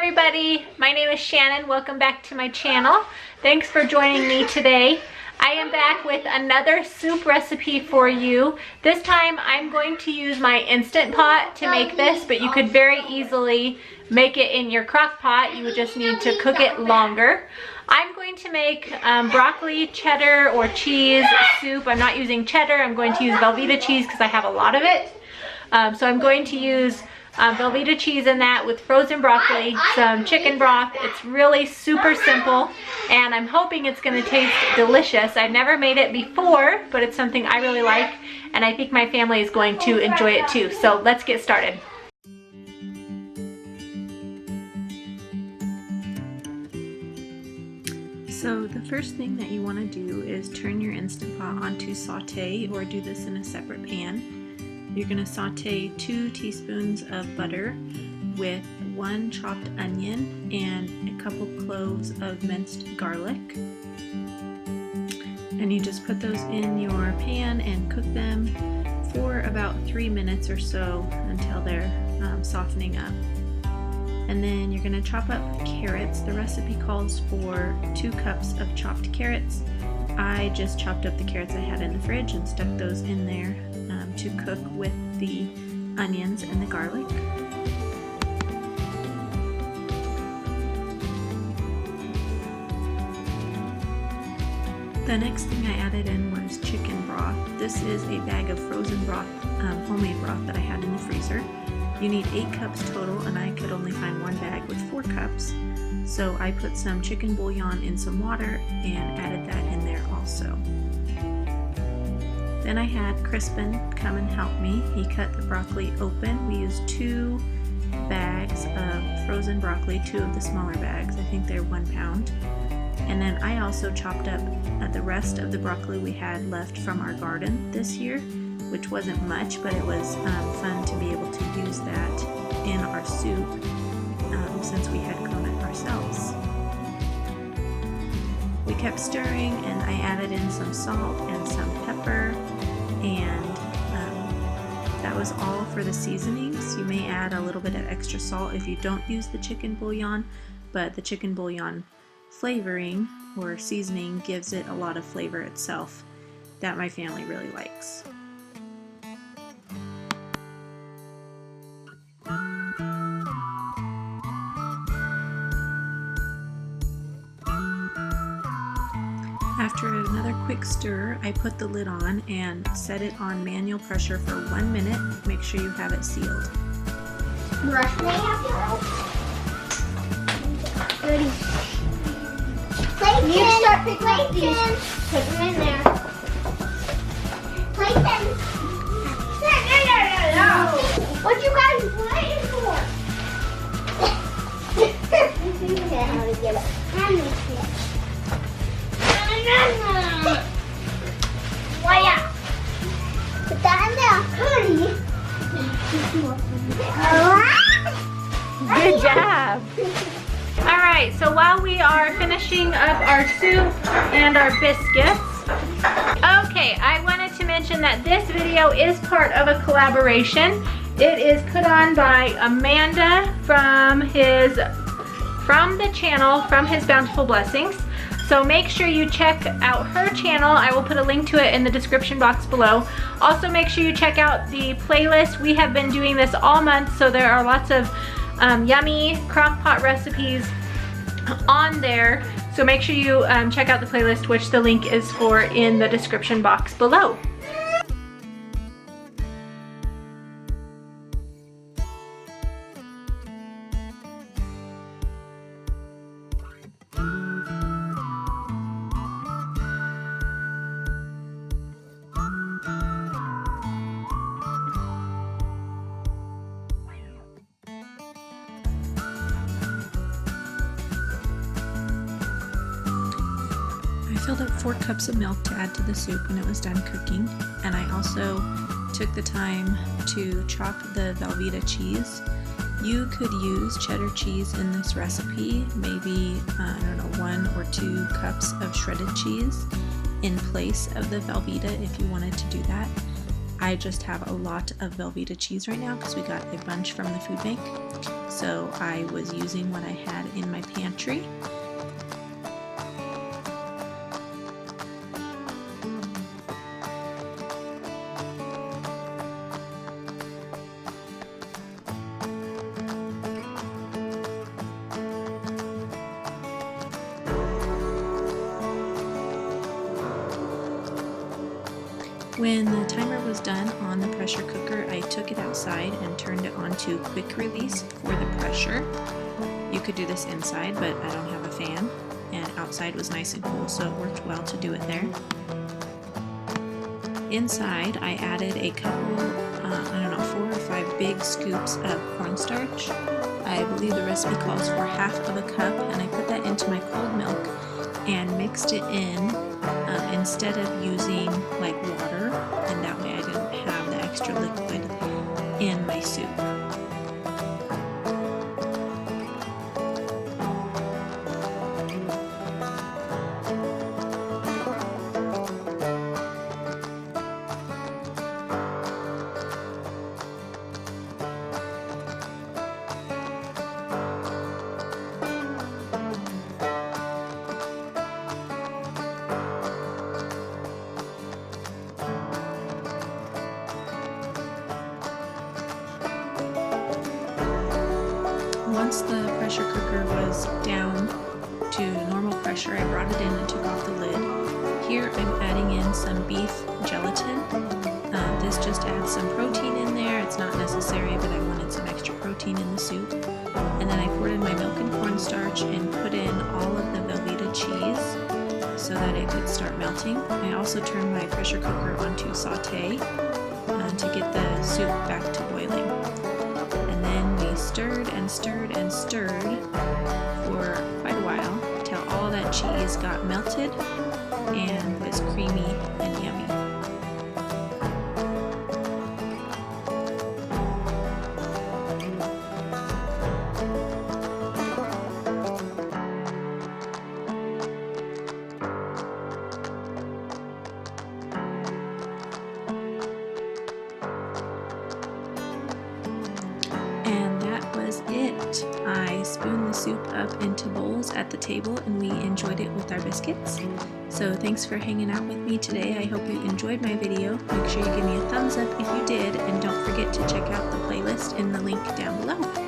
everybody, my name is Shannon. Welcome back to my channel. Thanks for joining me today. I am back with another soup recipe for you. This time I'm going to use my Instant Pot to make this, but you could very easily make it in your crock pot. You would just need to cook it longer. I'm going to make broccoli, cheddar, or cheese soup. I'm not using cheddar. I'm going to use Velveeta cheese because I have a lot of it. So I'm going to use Velveeta cheese in that with frozen broccoli, some chicken broth. It's really super simple and I'm hoping it's going to taste delicious. I've never made it before, but it's something I really like and I think my family is going to enjoy it too. So let's get started. So the first thing that you want to do is turn your Instant Pot onto saute, or do this in a separate pan. You're going to saute 2 teaspoons of butter with 1 chopped onion and a couple cloves of minced garlic. And you just put those in your pan and cook them for about 3 minutes or so until they're softening up. And then you're going to chop up carrots. The recipe calls for 2 cups of chopped carrots. I just chopped up the carrots I had in the fridge and stuck those in there to cook with the onions and the garlic. The next thing I added in was chicken broth. This is a bag of frozen broth, homemade broth that I had in the freezer. You need 8 cups total and I could only find 1 bag with 4 cups. So I put some chicken bouillon in some water and added that in there also. Then I had Kryspin come and help me. He cut the broccoli open. We used 2 bags of frozen broccoli, 2 of the smaller bags. I think they're 1 pound. And then I also chopped up the rest of the broccoli we had left from our garden this year, which wasn't much, but it was fun to be able to use that in our soup since we had grown it ourselves. We kept stirring and I added in some salt and some pepper, and that was all for the seasonings. You may add a little bit of extra salt if you don't use the chicken bouillon, but the chicken bouillon flavoring or seasoning gives it a lot of flavor itself that my family really likes. After another quick stir, I put the lid on and set it on manual pressure for 1 minute. Make sure you have it sealed. Brush may have Ready. Klayton, you start picking up these. Put them in there. Klayton. No. What you guys waiting for? You know how to get it. Hand me it. Put that in there. Good job. Alright, so while we are finishing up our soup and our biscuits, okay, I wanted to mention that this video is part of a collaboration. It is put on by Amanda from the channel, From His Bountiful Blessings. So make sure you check out her channel. I will put a link to it in the description box below. Also make sure you check out the playlist. We have been doing this all month, so there are lots of yummy crock pot recipes on there. So make sure you check out the playlist, which the link is for in the description box below. I filled up 4 cups of milk to add to the soup when it was done cooking, and I also took the time to chop the Velveeta cheese. You could use cheddar cheese in this recipe, maybe, I don't know, 1 or 2 cups of shredded cheese in place of the Velveeta if you wanted to do that. I just have a lot of Velveeta cheese right now because we got a bunch from the food bank. so I was using what I had in my pantry. When the timer was done on the pressure cooker, I took it outside and turned it on to quick release for the pressure. You could do this inside, but I don't have a fan, and outside was nice and cool, so it worked well to do it there. Inside, I added a couple, 4 or 5 big scoops of cornstarch. I believe the recipe calls for half of a cup, and I put that into my cold milk and mixed it in instead of using like water, and that way I didn't have the extra liquid in my soup. Once the pressure cooker was down to normal pressure, I brought it in and took off the lid. Here I'm adding in some beef gelatin. This just adds some protein in there. It's not necessary, but I wanted some extra protein in the soup. And then I poured in my milk and cornstarch and put in all of the Velveeta cheese so that it could start melting. I also turned my pressure cooker onto saute to get the soup back to boiling. And then we stirred and stirred and stirred for quite a while till all that cheese got melted and was creamy and yummy. It. I spooned the soup up into bowls at the table and we enjoyed it with our biscuits. So thanks for hanging out with me today. I hope you enjoyed my video. Make sure you give me a thumbs up if you did, and don't forget to check out the playlist in the link down below.